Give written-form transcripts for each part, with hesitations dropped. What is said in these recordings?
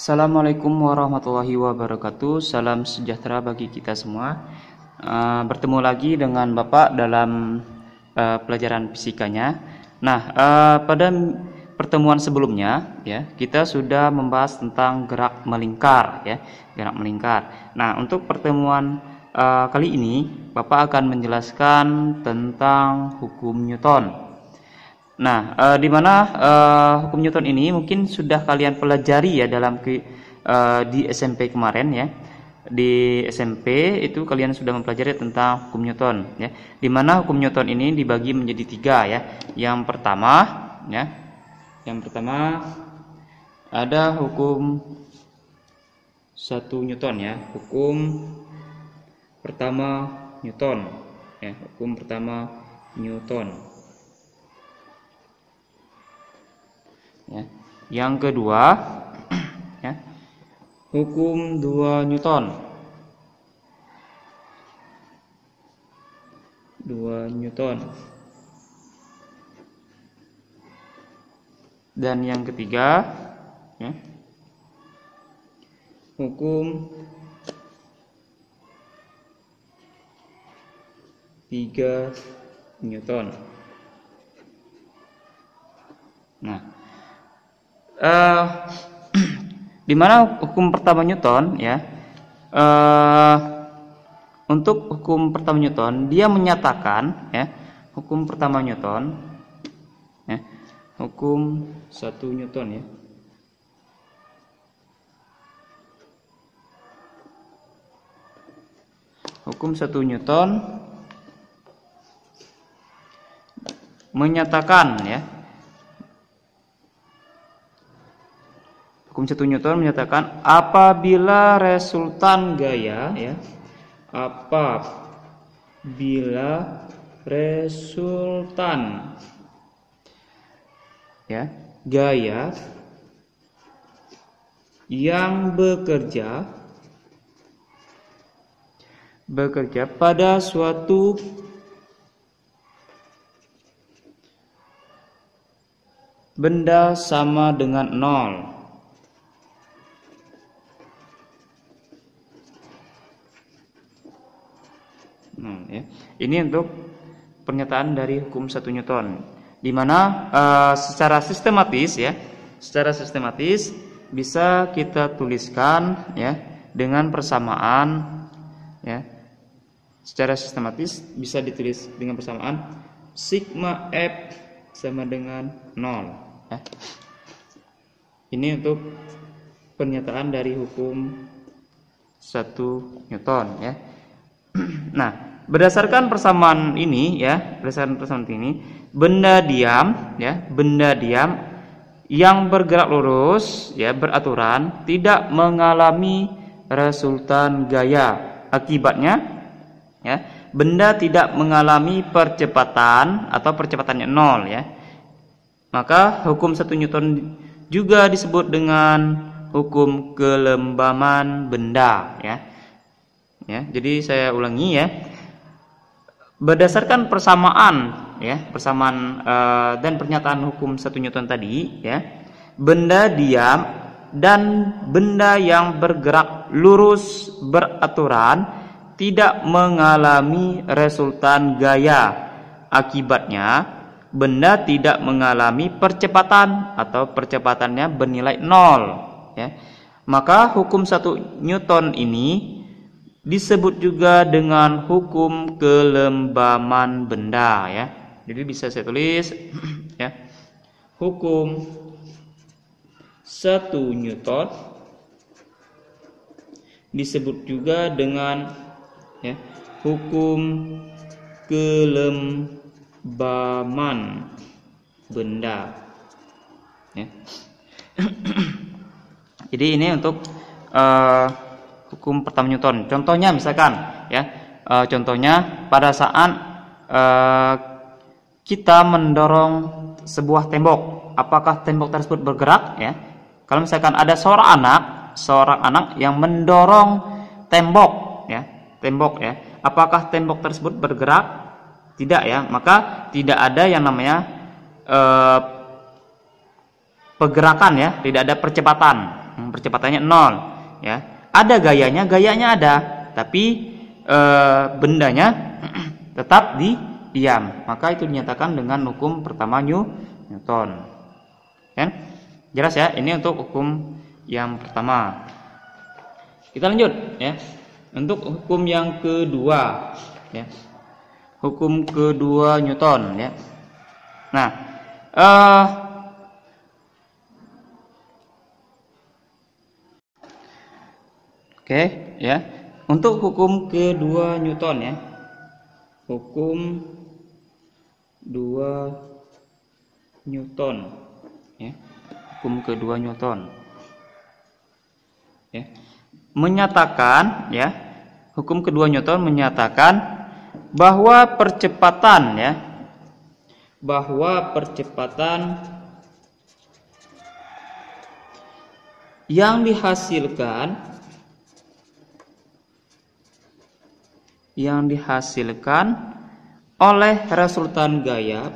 Assalamualaikum warahmatullahi wabarakatuh. Salam sejahtera bagi kita semua. Bertemu lagi dengan Bapak dalam pelajaran fisikanya. Nah, pada pertemuan sebelumnya ya, kita sudah membahas tentang gerak melingkar ya, gerak melingkar. Nah, untuk pertemuan kali ini Bapak akan menjelaskan tentang hukum Newton. Nah, di mana hukum Newton ini mungkin sudah kalian pelajari ya dalam di SMP kemarin ya. Di SMP itu kalian sudah mempelajari tentang hukum Newton ya. Di mana hukum Newton ini dibagi menjadi 3 ya. Yang pertama ya. Yang pertama ada hukum 1 Newton ya. Hukum pertama Newton ya. Hukum pertama Newton. Ya. Yang kedua ya, hukum 2 Newton. 2 Newton. Dan yang ketiga ya, hukum 3 Newton. Nah, di mana hukum pertama Newton ya, untuk hukum pertama Newton dia menyatakan ya, hukum pertama Newton ya, hukum 1 Newton ya, hukum 1 Newton menyatakan ya, hukum 1 Newton menyatakan apabila resultan gaya ya, apabila resultan ya gaya yang bekerja pada suatu benda sama dengan 0. Ya. Ini untuk pernyataan dari hukum 1 Newton, di mana secara sistematis ya, secara sistematis bisa kita tuliskan ya dengan persamaan ya, secara sistematis bisa ditulis dengan persamaan sigma F sama dengan 0 ya. Ini untuk pernyataan dari hukum 1 Newton ya. Nah, berdasarkan persamaan ini ya, berdasarkan persamaan ini, benda diam ya, benda diam yang bergerak lurus ya, beraturan, tidak mengalami resultan gaya. Akibatnya ya, benda tidak mengalami percepatan atau percepatannya 0 ya. Maka hukum 1 Newton juga disebut dengan hukum kelembaman benda ya. Ya, jadi saya ulangi ya. Berdasarkan persamaan ya, persamaan dan pernyataan hukum 1 Newton tadi ya, benda diam dan benda yang bergerak lurus beraturan tidak mengalami resultan gaya. Akibatnya benda tidak mengalami percepatan atau percepatannya bernilai 0 ya. Maka hukum 1 Newton ini disebut juga dengan hukum kelembaman benda ya. Jadi bisa saya tulis ya, hukum 1 Newton disebut juga dengan ya, hukum kelembaman benda ya. Jadi ini untuk hukum pertama Newton. Contohnya misalkan ya, contohnya pada saat kita mendorong sebuah tembok, apakah tembok tersebut bergerak ya? Kalau misalkan ada seorang anak yang mendorong tembok ya, apakah tembok tersebut bergerak? Tidak ya, maka tidak ada yang namanya pergerakan ya, tidak ada percepatan percepatannya 0 ya. Ada gayanya ada, tapi bendanya tetap diam. Maka itu dinyatakan dengan hukum pertama Newton. Kan? Jelas ya? Ini untuk hukum yang pertama. Kita lanjut ya. Untuk hukum yang kedua ya. Hukum kedua Newton ya. Nah, oke ya. Untuk hukum kedua Newton ya. Hukum 2 Newton ya. Hukum kedua Newton ya. Menyatakan ya. Hukum kedua Newton menyatakan bahwa percepatan ya. Bahwa percepatan yang dihasilkan oleh resultan gaya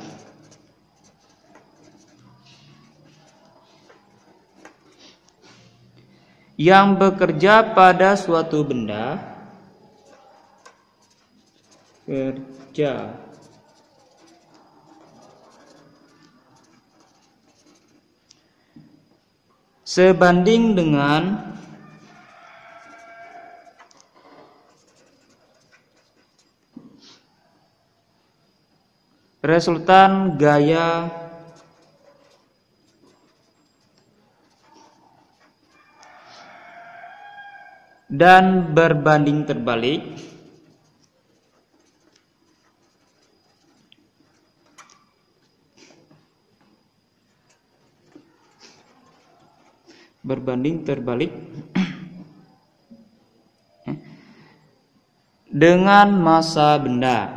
yang bekerja pada suatu benda sebanding dengan resultan gaya dan berbanding terbalik dengan massa benda.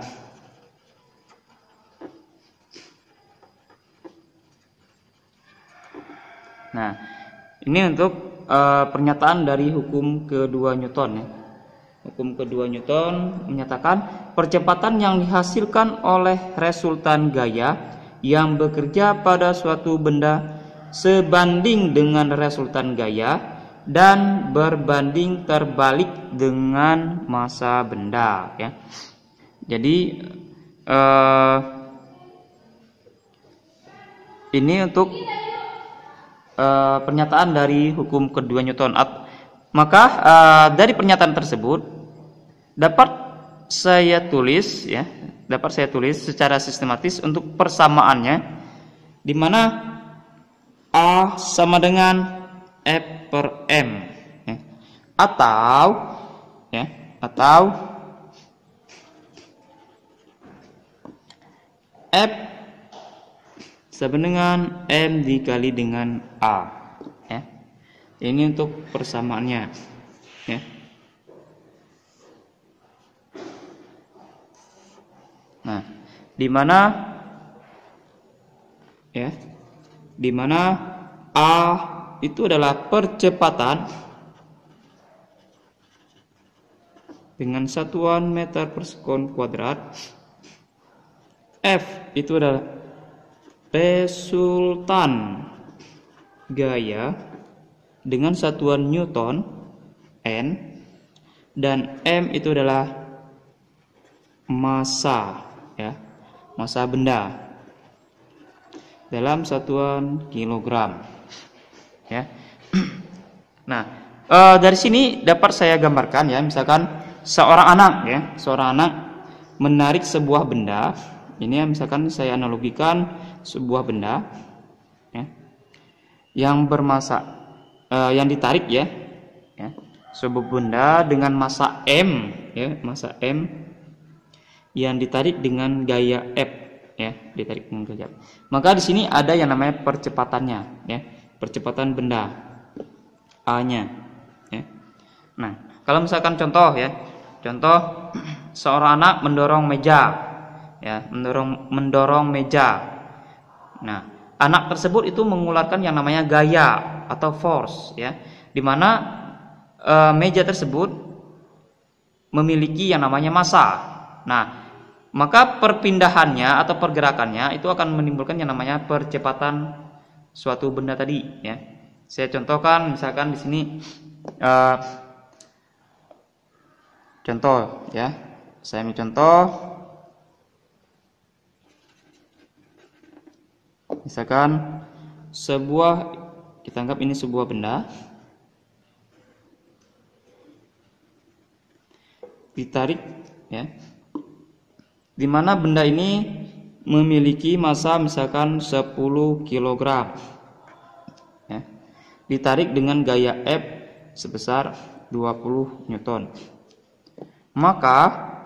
Nah, ini untuk pernyataan dari hukum kedua Newton ya. Hukum kedua Newton menyatakan percepatan yang dihasilkan oleh resultan gaya yang bekerja pada suatu benda sebanding dengan resultan gaya dan berbanding terbalik dengan massa benda ya. Jadi ini untuk pernyataan dari hukum kedua Newton. Maka dari pernyataan tersebut dapat saya tulis secara sistematis untuk persamaannya, di mana A sama dengan F per M ya. atau F sama dengan M dikali dengan A ya. Ini untuk persamaannya ya. Nah, di mana A itu adalah percepatan dengan satuan meter per sekon kuadrat, F itu adalah resultan gaya dengan satuan Newton N, dan M itu adalah massa ya, massa benda dalam satuan kilogram ya. Nah, dari sini dapat saya gambarkan ya, misalkan seorang anak menarik sebuah benda. Ini ya, misalkan saya analogikan sebuah benda ya, yang bermassa yang ditarik ya, sebuah benda dengan massa M ya, massa M yang ditarik dengan gaya F ya, ditarik dengan gaya F. Maka di sini ada yang namanya percepatannya ya, percepatan benda A-nya ya. Nah, kalau misalkan contoh seorang anak mendorong meja ya, mendorong meja. Nah, anak tersebut itu mengeluarkan yang namanya gaya atau force ya, di mana meja tersebut memiliki yang namanya massa. Nah, maka perpindahannya atau pergerakannya itu akan menimbulkan yang namanya percepatan suatu benda tadi ya. Saya contohkan misalkan di sini contoh ya. Saya mencontoh misalkan kita anggap ini sebuah benda ditarik ya. Di mana benda ini memiliki massa misalkan 10 kg. Ya. Ditarik dengan gaya F sebesar 20 Newton. Maka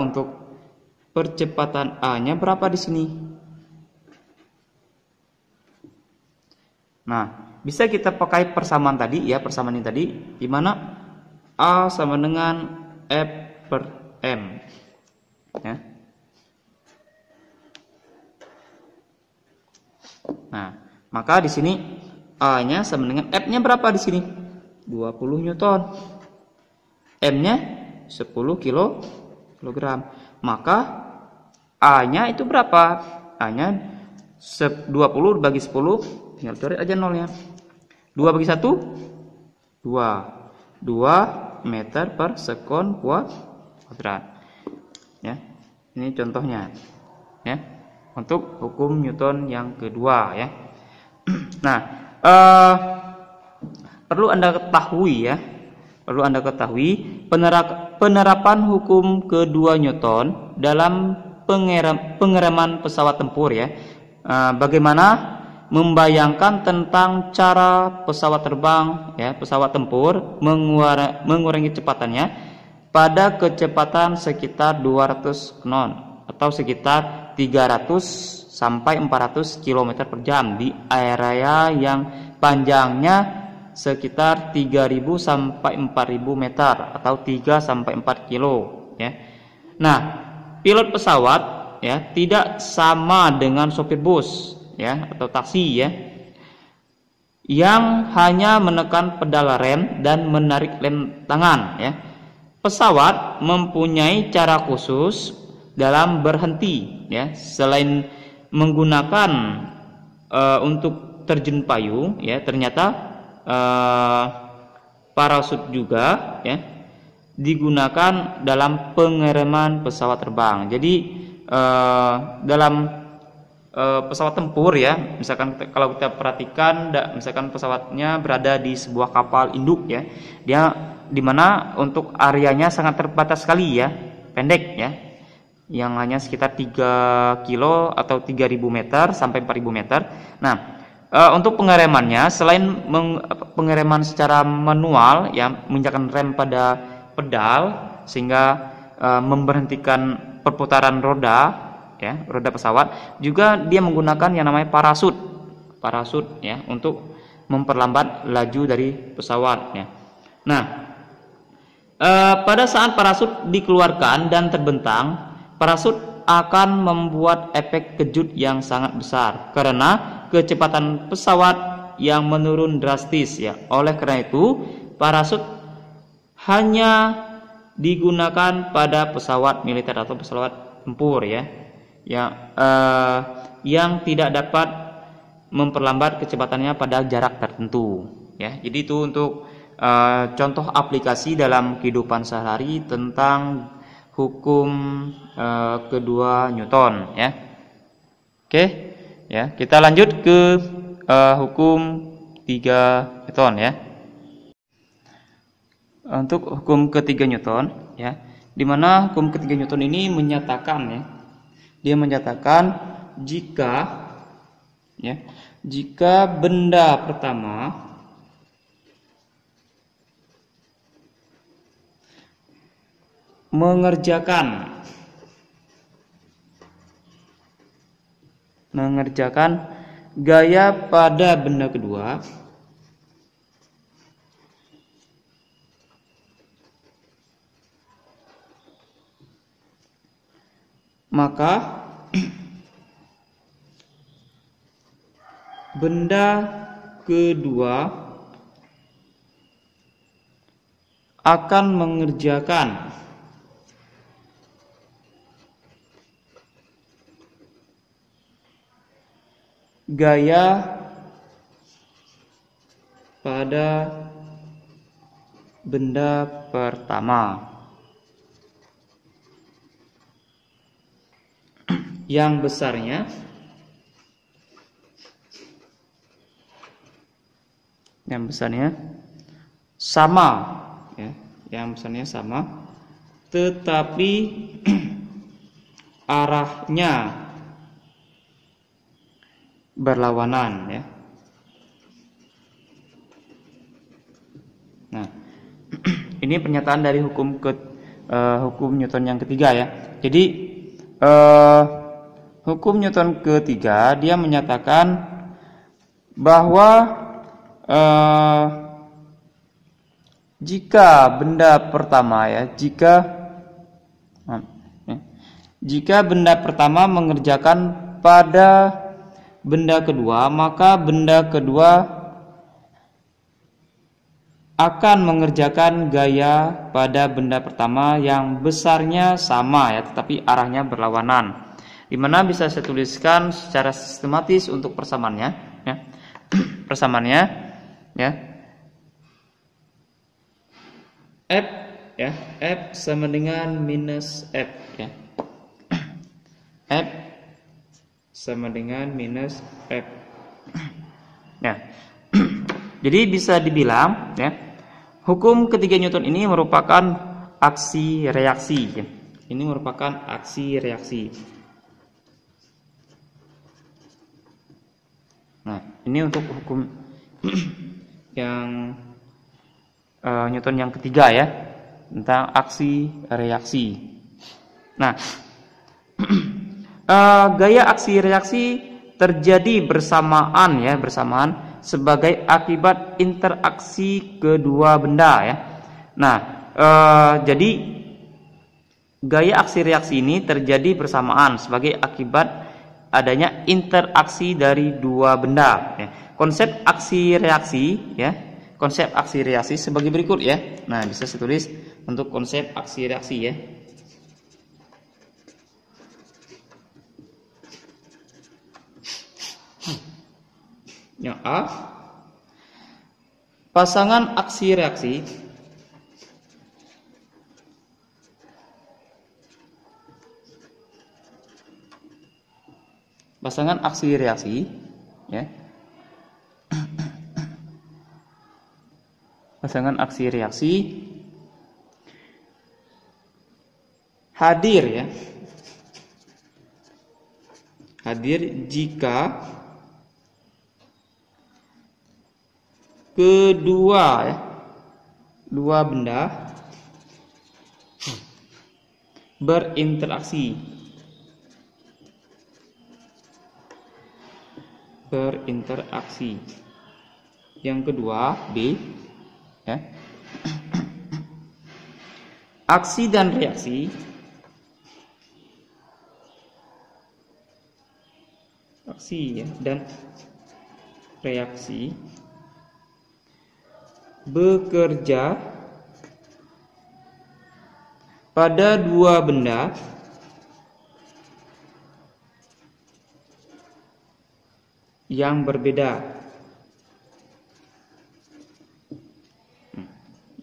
untuk percepatan A-nya berapa di sini? Nah, bisa kita pakai persamaan tadi ya, persamaan ini tadi, di mana A sama dengan F per M. Ya. Nah, maka di sini A-nya sama dengan F-nya berapa di sini? 20 Newton. M-nya 10 kilogram. Maka A-nya itu berapa? A-nya 20 bagi 10, tinggal coret aja nolnya. 2 bagi 1 2 meter per sekon kuadrat. Ya. Ini contohnya. Ya. Untuk hukum Newton yang kedua ya. Nah, perlu Anda ketahui penerapan hukum kedua Newton dalam pengereman pesawat tempur ya. Bagaimana membayangkan tentang cara pesawat terbang ya, pesawat tempur mengurangi kecepatannya pada kecepatan sekitar 200 knot atau sekitar 300 sampai 400 km per jam di area yang panjangnya sekitar 3.000 sampai 4.000 meter atau 3 sampai 4 kilo ya. Nah, pilot pesawat ya tidak sama dengan sopir bus ya atau taksi ya, yang hanya menekan pedal rem dan menarik lem tangan ya. Pesawat mempunyai cara khusus dalam berhenti ya, selain menggunakan untuk terjun payung ya, ternyata parasut juga ya digunakan dalam pengereman pesawat terbang. Jadi dalam pesawat tempur ya, misalkan kalau kita perhatikan misalkan pesawatnya berada di sebuah kapal induk ya, dia dimana untuk areanya sangat terbatas sekali ya, pendek ya, yang hanya sekitar 3 kilo atau 3.000 meter sampai 4.000 meter. Nah, untuk pengeremannya selain pengereman secara manual ya, menginjakkan rem pada pedal sehingga memberhentikan perputaran roda ya, roda pesawat, juga dia menggunakan yang namanya parasut ya untuk memperlambat laju dari pesawat ya. Nah, pada saat parasut dikeluarkan dan terbentang, parasut akan membuat efek kejut yang sangat besar karena kecepatan pesawat yang menurun drastis ya. Oleh karena itu, parasut hanya digunakan pada pesawat militer atau pesawat tempur ya, yang tidak dapat memperlambat kecepatannya pada jarak tertentu ya. Jadi itu untuk contoh aplikasi dalam kehidupan sehari tentang hukum kedua Newton ya. Oke ya, kita lanjut ke hukum 3 Newton ya. Untuk hukum ketiga Newton ya, di mana hukum ketiga Newton ini menyatakan ya, dia menyatakan jika benda pertama mengerjakan gaya pada benda kedua, maka benda kedua akan mengerjakan gaya pada benda pertama yang besarnya sama, ya, yang besarnya sama, tetapi arahnya berlawanan, ya. Nah, ini pernyataan dari hukum Newton yang ketiga, ya. Jadi hukum Newton ketiga dia menyatakan bahwa jika benda pertama, ya, jika benda pertama mengerjakan pada benda kedua, maka benda kedua akan mengerjakan gaya pada benda pertama yang besarnya sama, ya, tetapi arahnya berlawanan. Dimana bisa saya tuliskan secara sistematis untuk persamaannya, ya. Persamaannya, ya, F, ya, F sama dengan minus F, ya. F sama dengan minus F. Ya. Jadi bisa dibilang, ya, hukum ketiga Newton ini merupakan aksi reaksi, ya. Ini merupakan aksi reaksi. Nah, ini untuk hukum yang Newton yang ketiga, ya, tentang aksi reaksi. Nah, gaya aksi reaksi terjadi bersamaan, ya, bersamaan sebagai akibat interaksi kedua benda, ya. Nah, jadi gaya aksi reaksi ini terjadi bersamaan sebagai akibat adanya interaksi dari dua benda, ya. Konsep aksi reaksi, ya, konsep aksi reaksi sebagai berikut, ya. Nah, bisa saya tulis untuk konsep aksi reaksi, ya. Yang A, pasangan aksi reaksi ya, pasangan aksi reaksi hadir, ya, hadir jika kedua, ya, dua benda berinteraksi. Yang kedua, B, ya, aksi dan reaksi ya, dan reaksi bekerja pada dua benda yang berbeda.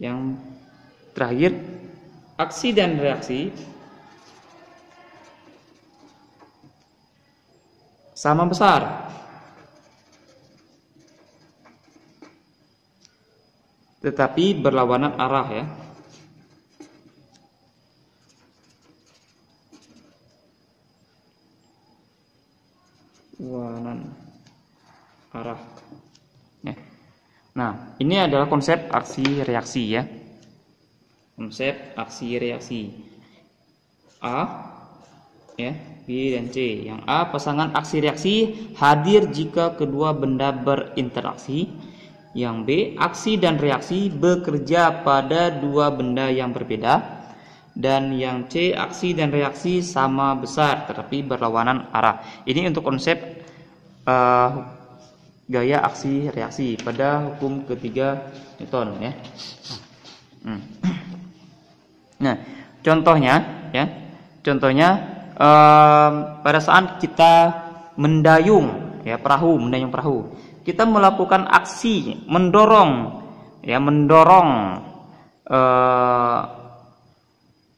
Yang terakhir, aksi dan reaksi sama besar, tetapi berlawanan arah, ya. Berlawanan arah, ya. Nah, ini adalah konsep aksi reaksi, ya. Konsep aksi reaksi A, ya, B dan C. Yang A, pasangan aksi reaksi hadir jika kedua benda berinteraksi. Yang B, aksi dan reaksi bekerja pada dua benda yang berbeda. Dan yang C, aksi dan reaksi sama besar tetapi berlawanan arah. Ini untuk konsep gaya aksi reaksi pada hukum ketiga Newton, ya. Nah, contohnya, ya, pada saat kita mendayung, ya, mendayung perahu, kita melakukan aksi mendorong, ya, mendorong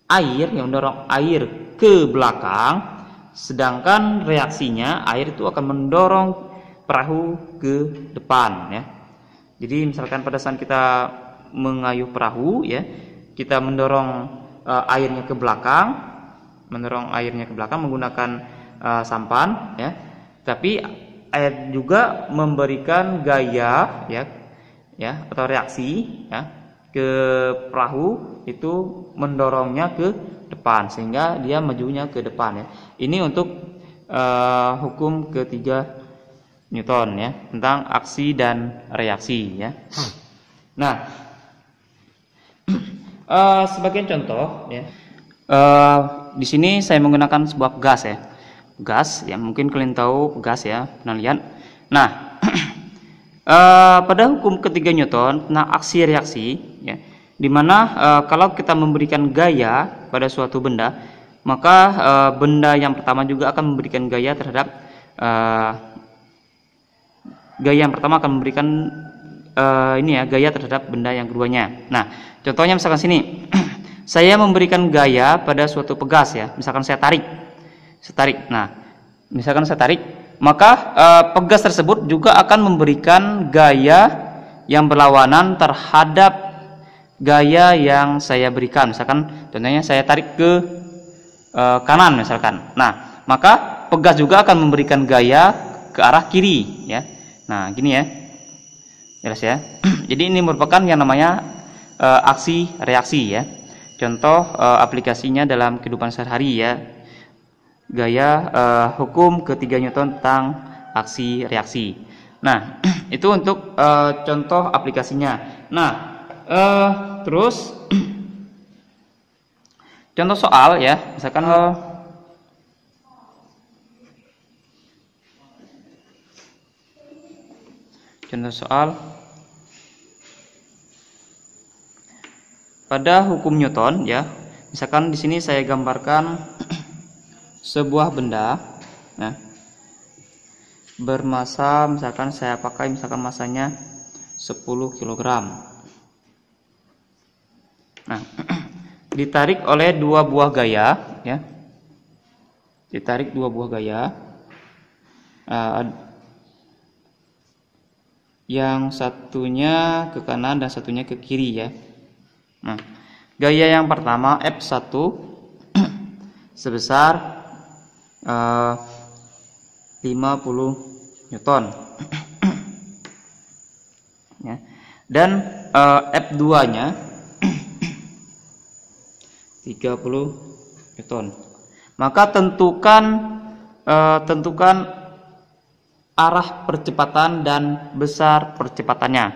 mendorong air ke belakang, sedangkan reaksinya air itu akan mendorong perahu ke depan, ya. Jadi misalkan pada saat kita mengayuh perahu, ya, kita mendorong airnya ke belakang, menggunakan sampan, ya. Tapi air juga memberikan gaya, ya, atau reaksi, ya, ke perahu, itu mendorongnya ke depan sehingga dia majunya ke depan, ya. Ini untuk hukum ketiga Newton, ya, tentang aksi dan reaksi, ya. Nah, sebagai contoh, ya, di sini saya menggunakan sebuah gas, ya. Gas, ya, mungkin kalian tahu gas, ya, pernah lihat. Nah, pada hukum ketiga Newton tentang aksi reaksi, ya, dimana kalau kita memberikan gaya pada suatu benda, maka benda yang pertama juga akan memberikan gaya terhadap gaya terhadap benda yang keduanya. Nah, contohnya misalkan sini, saya memberikan gaya pada suatu pegas, ya, misalkan saya tarik. Nah, misalkan saya tarik, maka pegas tersebut juga akan memberikan gaya yang berlawanan terhadap gaya yang saya berikan. Misalkan contohnya saya tarik ke kanan misalkan. Nah, maka pegas juga akan memberikan gaya ke arah kiri, ya. Nah, gini, ya. Jelas, ya. Jadi ini merupakan yang namanya aksi reaksi, ya. Contoh aplikasinya dalam kehidupan sehari-hari, ya. Gaya hukum ketiga Newton tentang aksi reaksi. Nah, itu untuk contoh aplikasinya. Nah, terus contoh soal, ya, misalkan contoh soal pada hukum Newton, ya. Misalkan di sini saya gambarkan sebuah benda, ya, bermasa, misalkan saya pakai masanya 10 kg. Nah, ditarik oleh dua buah gaya, ya. Ditarik dua buah gaya. Yang satunya ke kanan dan satunya ke kiri, ya. Nah, gaya yang pertama F1 sebesar 50 Newton, ya. Dan F2-nya 30 Newton. Maka tentukan arah percepatan dan besar percepatannya.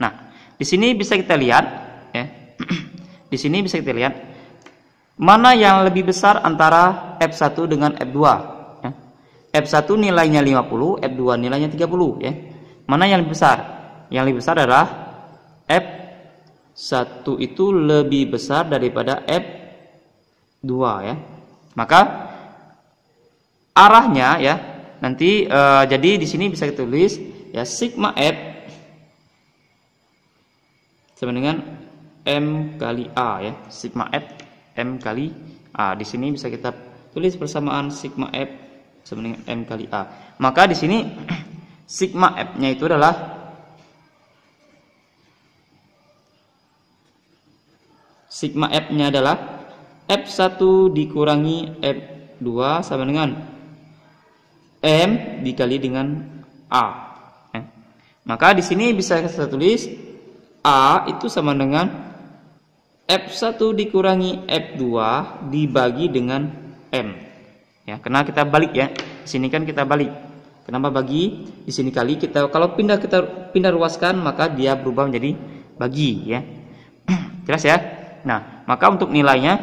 Nah, di sini bisa kita lihat, ya. Di sini bisa kita lihat mana yang lebih besar antara F1 dengan F2, ya. F1 nilainya 50, F2 nilainya 30, ya. Mana yang lebih besar? Yang lebih besar adalah F1 itu lebih besar daripada F2, ya. Maka arahnya, ya, nanti jadi di sini bisa kita tulis, ya, sigma F sama dengan M kali A, ya. Sigma F M kali A. Di sini bisa kita tulis persamaan sigma F sama dengan M kali A. Maka di sini sigma F-nya itu adalah F1 dikurangi F2 sama dengan M dikali dengan A. Maka di sini bisa kita tulis A itu sama dengan F1 dikurangi F2 dibagi dengan M. Ya, karena kita balik, ya. Di sini kan kita balik. Kenapa bagi? Di sini kali, kita kalau kita pindah ruaskan maka dia berubah menjadi bagi, ya. Jelas, ya? Nah, maka untuk nilainya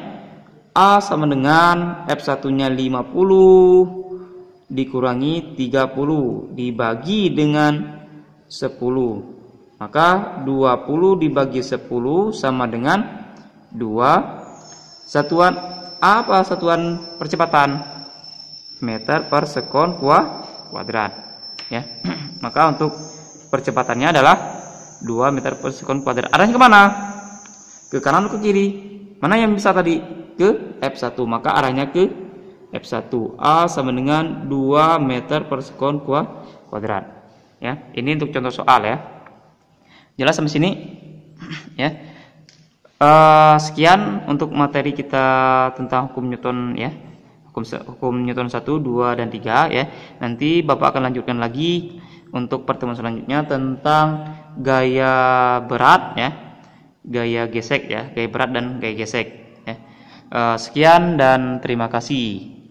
A sama dengan F1-nya 50 dikurangi 30 dibagi dengan 10. Maka 20 dibagi 10 sama dengan 2. Satuan apa satuan percepatan? Meter per sekon kuadrat, ya. Maka untuk percepatannya adalah 2 meter per sekon kuadrat. Arahnya kemana? Ke kanan atau ke kiri? Mana yang bisa tadi? Ke F1. Maka arahnya ke F1. A sama dengan 2 meter per sekon kuadrat. Ya, ini untuk contoh soal ya. Jelas sampai sini? Ya. Sekian untuk materi kita tentang hukum Newton ya. Hukum Newton 1, 2 dan 3 ya. Nanti Bapak akan lanjutkan lagi untuk pertemuan selanjutnya tentang gaya berat ya. Gaya gesek ya, gaya berat dan gaya gesek ya. Sekian dan terima kasih.